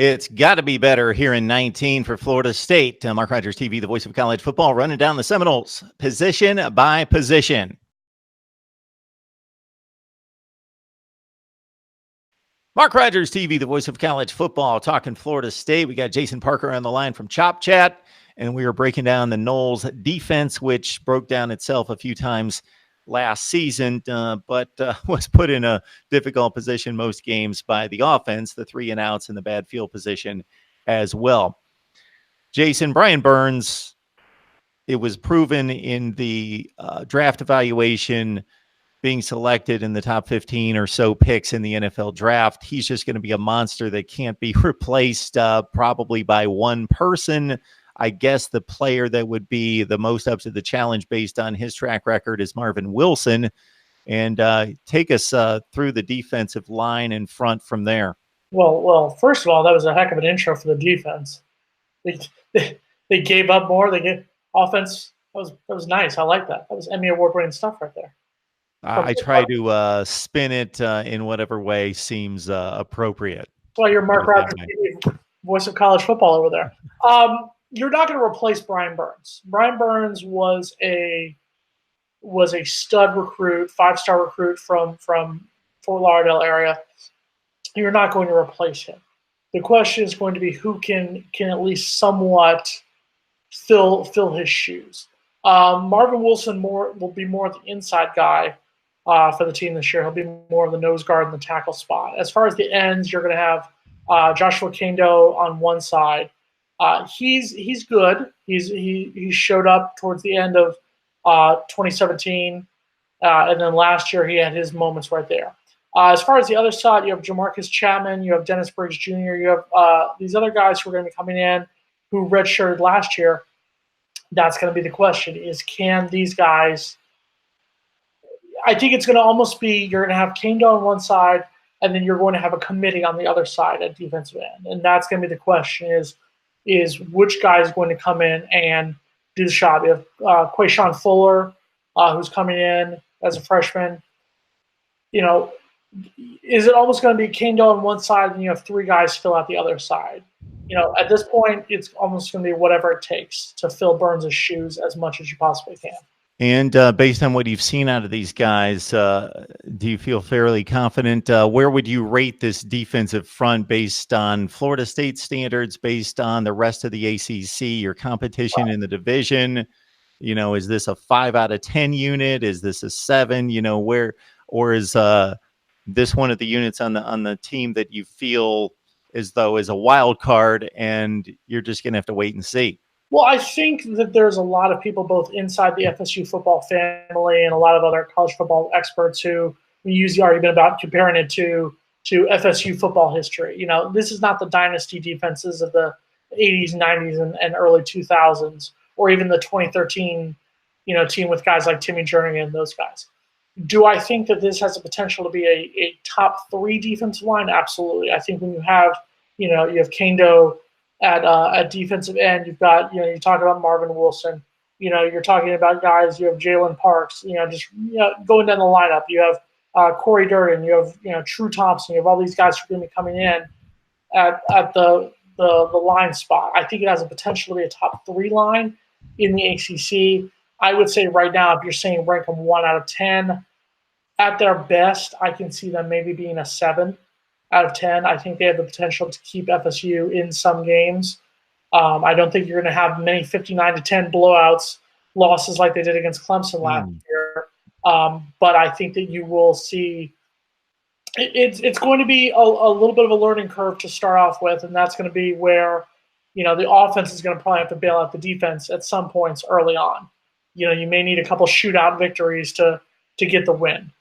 It's got to be better here in 19 for Florida State. Mark Rogers TV, the voice of college football, running down the Seminoles position by position. Mark Rogers TV, the voice of college football, talking Florida State. We got Jason Parker on the line from Chop Chat, and we are breaking down the Noles defense, which broke down itself a few times last season, but was put in a difficult position most games by the offense, the 3-and-outs and the bad field position as well. Jason, Brian Burns, it was proven in the draft evaluation, being selected in the top 15 or so picks in the NFL draft. He's just going to be a monster that can't be replaced probably by one person. I guess the player that would be the most up to the challenge based on his track record is Marvin Wilson. And take us through the defensive line in front from there. Well, first of all, that was a heck of an intro for the defense. They gave up more. They gave offense. That was nice. I like that. That was Emmy Award-winning stuff right there. I try to spin it in whatever way seems appropriate. Well, you're Mark Rogers, voice of college football over there. You're not going to replace Brian Burns. Brian Burns was a stud recruit, 5-star recruit from Fort Lauderdale area. You're not going to replace him. The question is going to be who can at least somewhat fill his shoes. Marvin Wilson will be more the inside guy for the team this year. He'll be more of the nose guard in the tackle spot. As far as the ends, you're going to have Joshua Kendo on one side. He's good. He showed up towards the end of 2017, and then last year he had his moments right there. As far as the other side, you have Jamarcus Chapman, you have Dennis Briggs Jr., you have these other guys who are going to be coming in who redshirted last year. That's going to be the question: is can these guys? I think it's going to almost be you're going to have Kendo on one side, and then you're going to have a committee on the other side at defensive end, and that's going to be the question: is which guy is going to come in and do the job? You have Quayshawn Fuller, who's coming in as a freshman. You know, is it almost going to be Kendo on one side and you have 3 guys fill out the other side? You know, at this point, it's almost going to be whatever it takes to fill Burns' shoes as much as you possibly can. And based on what you've seen out of these guys, do you feel fairly confident? Where would you rate this defensive front based on Florida State standards, based on the rest of the ACC, your competition in the division? You know, is this a 5 out of 10 unit? Is this a 7? You know, or is this one of the units on the team that you feel as though is a wild card and you're just going to have to wait and see? Well, I think that there's a lot of people both inside the FSU football family and a lot of other college football experts who use the argument about comparing it to FSU football history. You know, this is not the dynasty defenses of the 80s, 90s, and early 2000s, or even the 2013, team with guys like Timmy Jernigan and those guys. Do I think that this has the potential to be a top 3 defensive line? Absolutely. I think when you have Kendo at defensive end, you've got, you talk about Marvin Wilson, you're talking about guys, you have Jalen Parks, going down the lineup, you have Corey Durden, you have True Thompson, you have all these guys who are going to be coming in at the line spot. I think it has a potential to be a top 3 line in the ACC. I would say right now, if you're saying rank them 1 out of 10, at their best, I can see them maybe being a 7 out of 10. I think they have the potential to keep FSU in some games. I don't think you're going to have many 59-10 blowouts, losses like they did against Clemson last year. But I think that you will see it's going to be a little bit of a learning curve to start off with, and that's going to be where the offense is going to probably have to bail out the defense at some points early on. You may need a couple shootout victories to get the win.